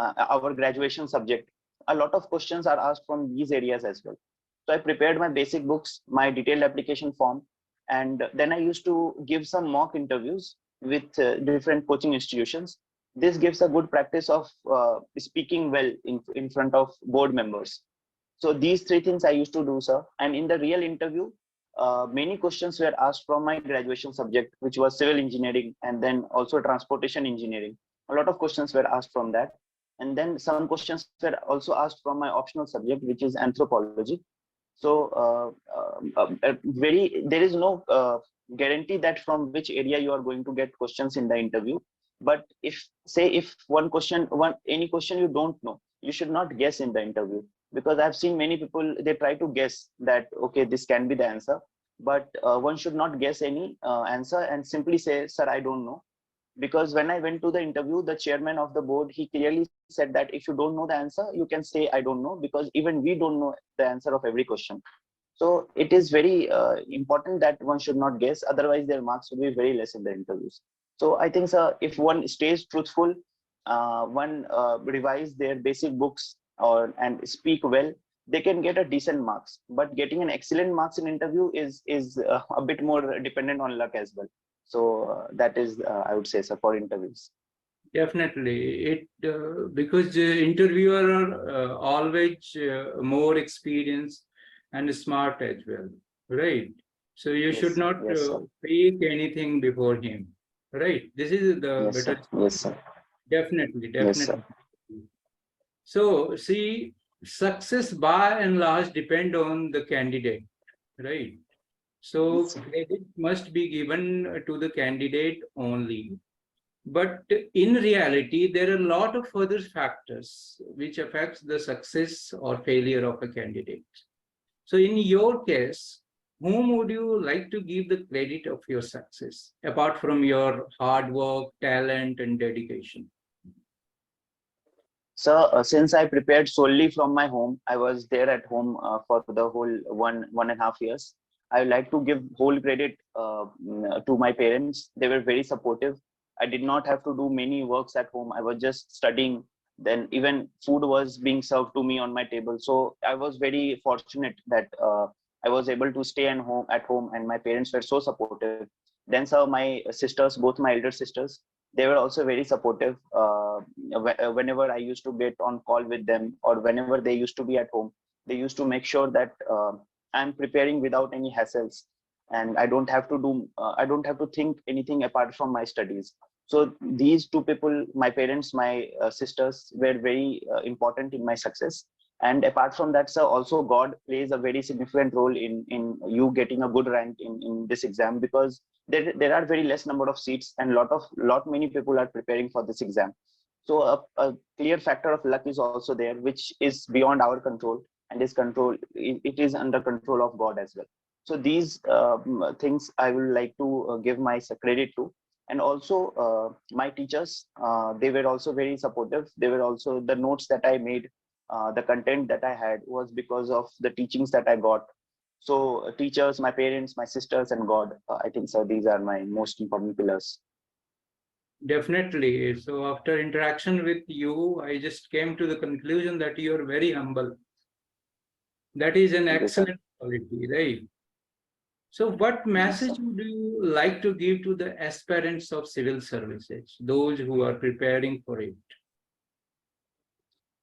our graduation subject, a lot of questions are asked from these areas as well. So I prepared my basic books, my detailed application form, and then I used to give some mock interviews with different coaching institutions. This gives a good practice of speaking well in front of board members. So these three things I used to do, sir. And in the real interview, many questions were asked from my graduation subject, which was civil engineering, and then also transportation engineering. A lot of questions were asked from that. And then some questions were also asked from my optional subject, which is anthropology. So there is no guarantee that from which area you are going to get questions in the interview. But if any question you don't know, you should not guess in the interview, because I've seen many people, they try to guess that okay, this can be the answer, but one should not guess any answer and simply say, sir, I don't know. Because when I went to the interview, the chairman of the board, he clearly said that if you don't know the answer, you can say I don't know, because even we don't know the answer of every question. So it is very important that one should not guess, otherwise their marks will be very less in the interviews. So I think, sir, if one stays truthful, one revise their basic books and speak well, they can get a decent marks. But getting an excellent marks in interview is a bit more dependent on luck as well. So that is, I would say, sir, for interviews. Definitely, because the interviewer are always more experienced and smart as well, right? So you should not fake anything before him, right? This is the better. Sir. Yes, sir. Definitely. Yes, sir. So see, success by and large depend on the candidate, right? So credit must be given to the candidate only. But in reality, there are a lot of further factors which affects the success or failure of a candidate. So in your case, whom would you like to give the credit of your success, apart from your hard work, talent, and dedication? So since I prepared solely from my home, I was there at home for the whole 1.5 years. I would like to give whole credit to my parents. They were very supportive. I did not have to do many works at home. I was just studying. Then even food was being served to me on my table. So I was very fortunate that I was able to stay at home, and my parents were so supportive. Then, sir, my sisters, both my elder sisters, they were also very supportive. Whenever I used to get on call with them, or whenever they used to be at home, they used to make sure that I'm preparing without any hassles, and I don't have to think anything apart from my studies. So these two people, my parents, my sisters, were very important in my success. And apart from that, sir, also God plays a very significant role in you getting a good rank in this exam, because there are very less number of seats, and lot many people are preparing for this exam. So a clear factor of luck is also there, which is beyond our control, and it is under control of God as well. So these things I would like to give my credit to. And also my teachers, they were also very supportive. They were also, the notes that I made, the content that I had was because of the teachings that I got. So teachers, my parents, my sisters, and God, I think, so these are my most important pillars. Definitely. So after interaction with you, I just came to the conclusion that you are very humble. That is an excellent quality, right? So what message would you like to give to the aspirants of civil services, those who are preparing for it?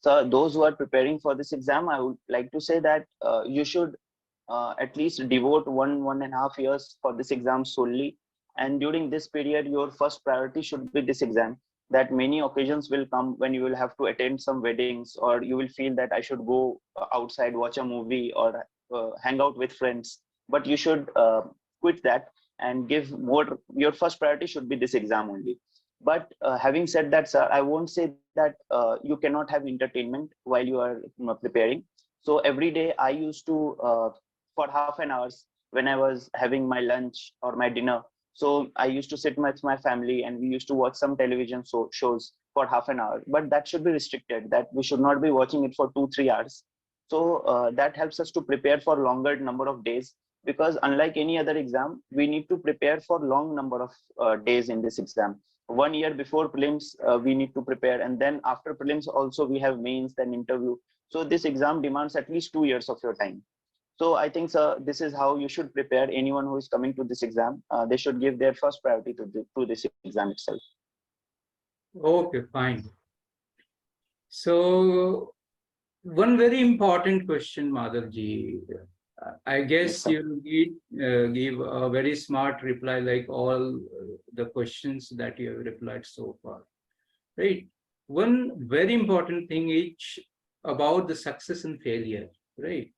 So those who are preparing for this exam, I would like to say that you should at least devote 1.5 years for this exam solely. And during this period, your first priority should be this exam. That many occasions will come when you will have to attend some weddings, or you will feel that I should go outside, watch a movie, or hang out with friends. But you should quit that and give more. Your first priority should be this exam only. But having said that, sir, I won't say that you cannot have entertainment while you are preparing. So every day I used to, for half an hour, when I was having my lunch or my dinner, so I used to sit with my family, and we used to watch some television shows for half an hour. But that should be restricted, that we should not be watching it for 2-3 hours. So that helps us to prepare for longer number of days, because unlike any other exam, we need to prepare for long number of days in this exam. 1 year before prelims, we need to prepare, and then after prelims also we have mains, then interview. So this exam demands at least 2 years of your time. So I think, sir, this is how you should prepare. Anyone who is coming to this exam, they should give their first priority to this exam itself. Okay, fine. So one very important question, Madhavji. I guess Yes, you give a very smart reply, like all the questions that you have replied so far, right? One very important thing is about the success and failure, right?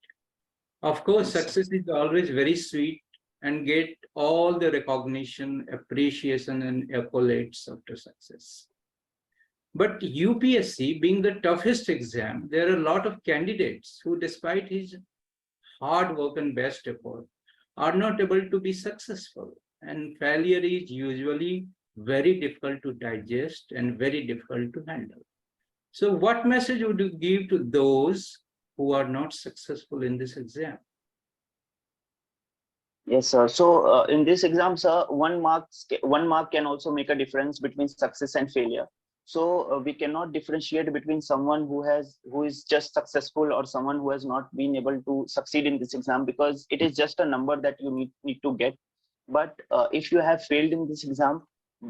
Of course, yes, success is always very sweet and get all the recognition, appreciation, and accolades after success. But UPSC being the toughest exam, there are a lot of candidates who, despite his hard work and best effort, are not able to be successful. And failure is usually very difficult to digest and very difficult to handle. So, what message would you give to those who are not successful in this exam? yes, sir. So in this exam, sir, 1 mark can also make a difference between success and failure. So we cannot differentiate between someone who is just successful or someone who has not been able to succeed in this exam, because it is just a number that you need to get. But if you have failed in this exam,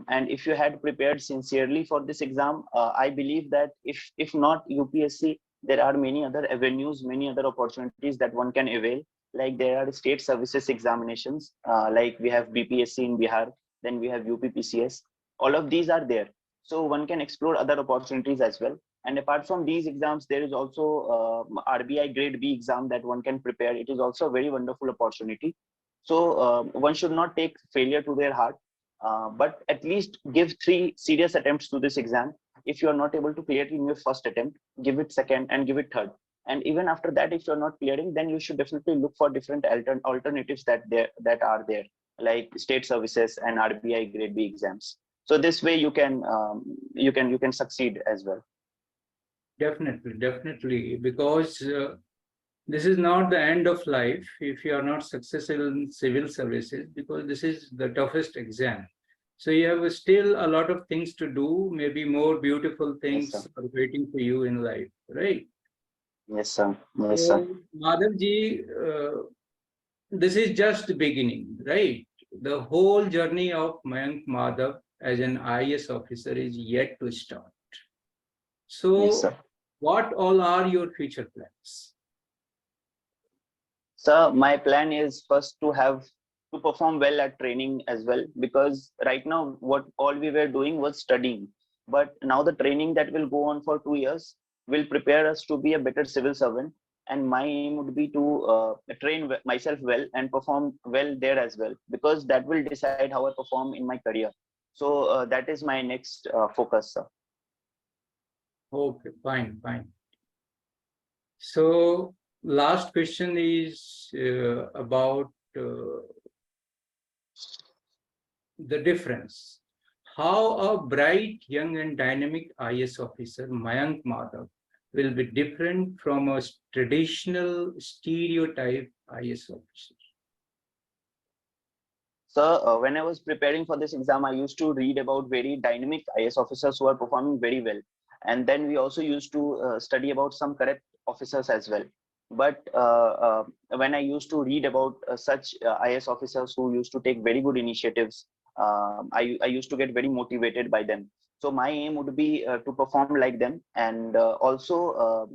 and if you had prepared sincerely for this exam, I believe that if not UPSC, there are many other avenues, many other opportunities that one can avail. Like there are state services examinations, like we have BPSC in Bihar, then we have UPPCS. All of these are there, so one can explore other opportunities as well. And apart from these exams, there is also RBI grade B exam that one can prepare. It is also a very wonderful opportunity. So one should not take failure to their heart, but at least give 3 serious attempts to this exam. If you are not able to clear it in your first attempt, give it second and give it third. And even after that, if you're not clearing, then you should definitely look for different alternatives that are there, like state services and RBI grade B exams. So this way you can succeed as well. Definitely, definitely, because this is not the end of life if you are not successful in civil services, because this is the toughest exam. So you have still a lot of things to do, maybe more beautiful Yes, sir. things are waiting for you in life, right? Yes, sir. Yes, sir. So, Madhavji, this is just the beginning, right? The whole journey of Mayank Madhav as an IAS officer is yet to start. Yes, So, sir. what all are your future plans? So my plan is first to perform well at training as well, because right now what all we were doing was studying, but now the training that will go on for 2 years will prepare us to be a better civil servant. And my aim would be to train myself well and perform well there as well, because that will decide how I perform in my career. So that is my next focus, sir. Okay, fine, fine. So, last question is about the difference. How a bright, young, and dynamic IS officer, Mayank Madhav, will be different from a traditional stereotype IS officer. So when I was preparing for this exam, I used to read about very dynamic IS officers who are performing very well. And then we also used to study about some correct officers as well. But when I used to read about such IS officers who used to take very good initiatives, I used to get very motivated by them. So my aim would be to perform like them. And also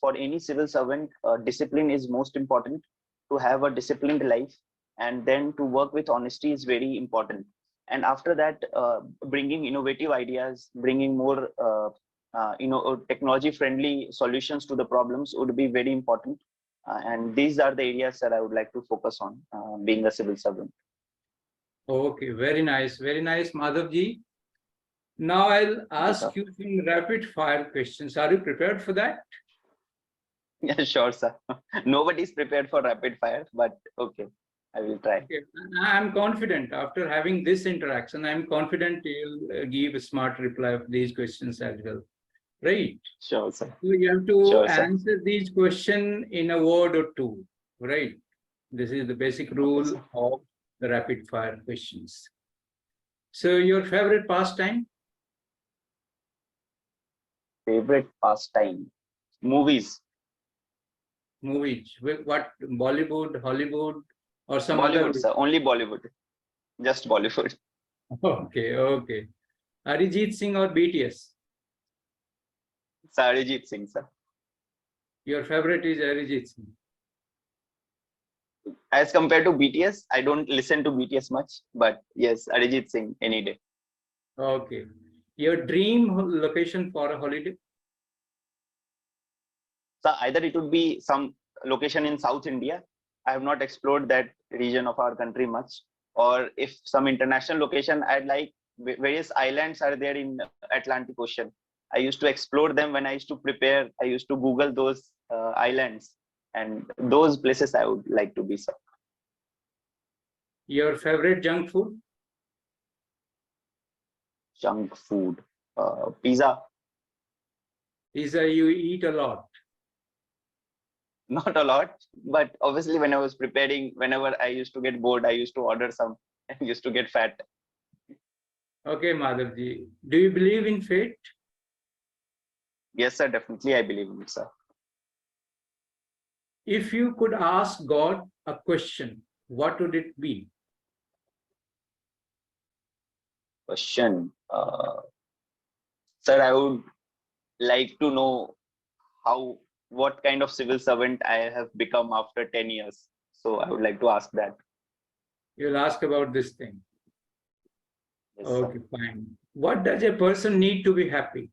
for any civil servant, discipline is most important. To have a disciplined life, and then to work with honesty is very important. And after that, bringing innovative ideas, bringing more technology friendly solutions to the problems would be very important. And these are the areas that I would like to focus on, being a civil servant. Okay, very nice, Madhavji. Now I'll Yes, sir. ask you some rapid fire questions. Are you prepared for that? Yeah, sure, sir. Nobody's prepared for rapid fire, but okay, I will try. Okay. I'm confident after having this interaction, I'm confident you'll give a smart reply of these questions as well. Right? Sure, sir. So you have to Sure, sir. answer these questions in a word or two. Right? This is the basic Okay, rule sir. of the rapid fire questions. So your favorite pastime? Favorite pastime? Movies. Movies. What, Bollywood, Hollywood, or some other? Bollywood, sir. Only Bollywood. Just Bollywood. Okay, okay. Arijit Singh or BTS? Arijit Singh, sir. Your favorite is Arijit Singh. As compared to BTS, I don't listen to BTS much, but yes, Arijit Singh any day. Okay. Your dream location for a holiday? So either it would be some location in South India. I have not explored that region of our country much. Or if some international location, I'd like various islands are there in Atlantic Ocean. I used to explore them when I used to prepare. I used to Google those islands, and those places I would like to be. Sir. Your favorite junk food? Junk food, pizza. Pizza you eat a lot. Not a lot, but obviously when I was preparing, whenever I used to get bored, I used to order some and used to get fat. Okay, Madhavji. Do you believe in fate? Yes, sir, definitely I believe in it, sir. If you could ask God a question, what would it be? Question. Sir, I would like to know what kind of civil servant I have become after 10 years. So I would like to ask that. You'll ask about this thing. Yes, Okay, sir. fine. What does a person need to be happy?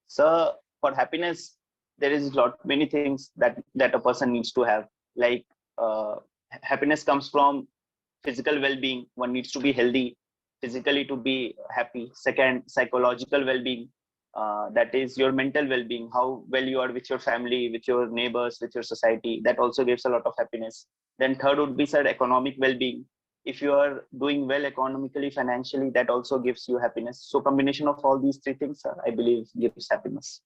Sir, for happiness, there is many things that a person needs to have. Like happiness comes from physical well-being. One needs to be healthy physically to be happy. Second, psychological well-being. That is your mental well-being, how well you are with your family, with your neighbors, with your society. That also gives a lot of happiness. Then third would be, sir, economic well-being. If you are doing well economically, financially, that also gives you happiness. So combination of all these three things, sir, I believe gives happiness.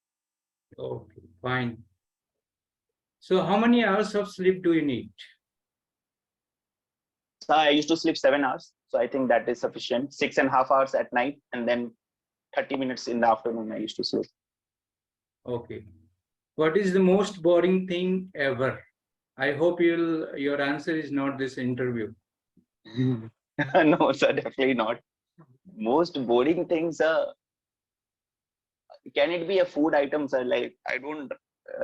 Okay, fine. So how many hours of sleep do you need? So I used to sleep 7 hours. So I think that is sufficient. 6.5 hours at night, and then 30 minutes in the afternoon I used to sleep. Okay. What is the most boring thing ever? I hope your answer is not this interview. No, sir, definitely not. Most boring things, can it be a food item, sir? Like I don't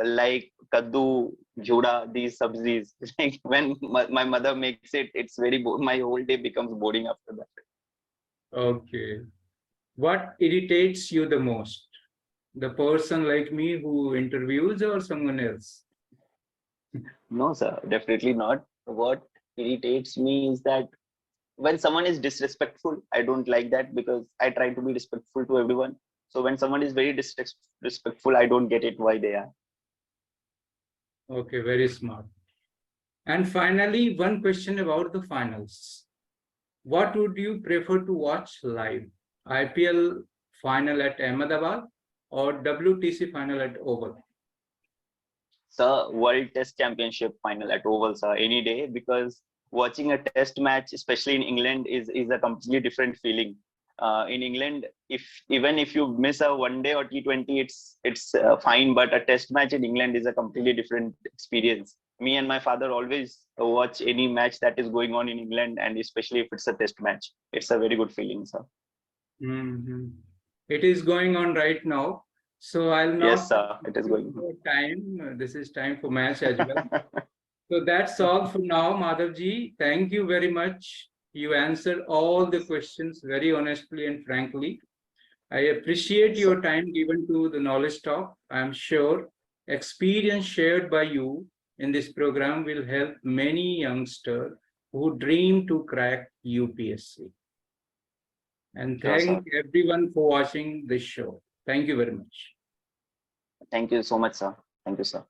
like kaddu, jhuda, these sabzis. Like when my mother makes it, it's very my whole day becomes boring after that. Okay. What irritates you the most? The person like me who interviews or someone else? No, sir, definitely not. What irritates me is that when someone is disrespectful, I don't like that because I try to be respectful to everyone. So when someone is very disrespectful, I don't get it why they are. Okay, very smart. And finally, one question about the finals. What would you prefer to watch live? IPL final at Ahmedabad or WTC final at Oval? Sir, World Test Championship final at Oval, sir, any day, because watching a test match, especially in England, is a completely different feeling. In England, even if you miss a one day or T20, it's fine, but a test match in England is a completely different experience. Me and my father always watch any match that is going on in England, and especially if it's a test match, it's a very good feeling, sir. Mm-hmm. It is going on right now. So I'll Yes, not sir, it is going for time. This is time for match as well. So that's all for now, Madhavji. Thank you very much. You answered all the questions very honestly and frankly. I appreciate your time given to the Knowledge Talk. I'm sure experience shared by you in this program will help many youngsters who dream to crack UPSC. And Sure, sir. thank everyone for watching this show. Thank you very much. Thank you so much, sir. Thank you, sir.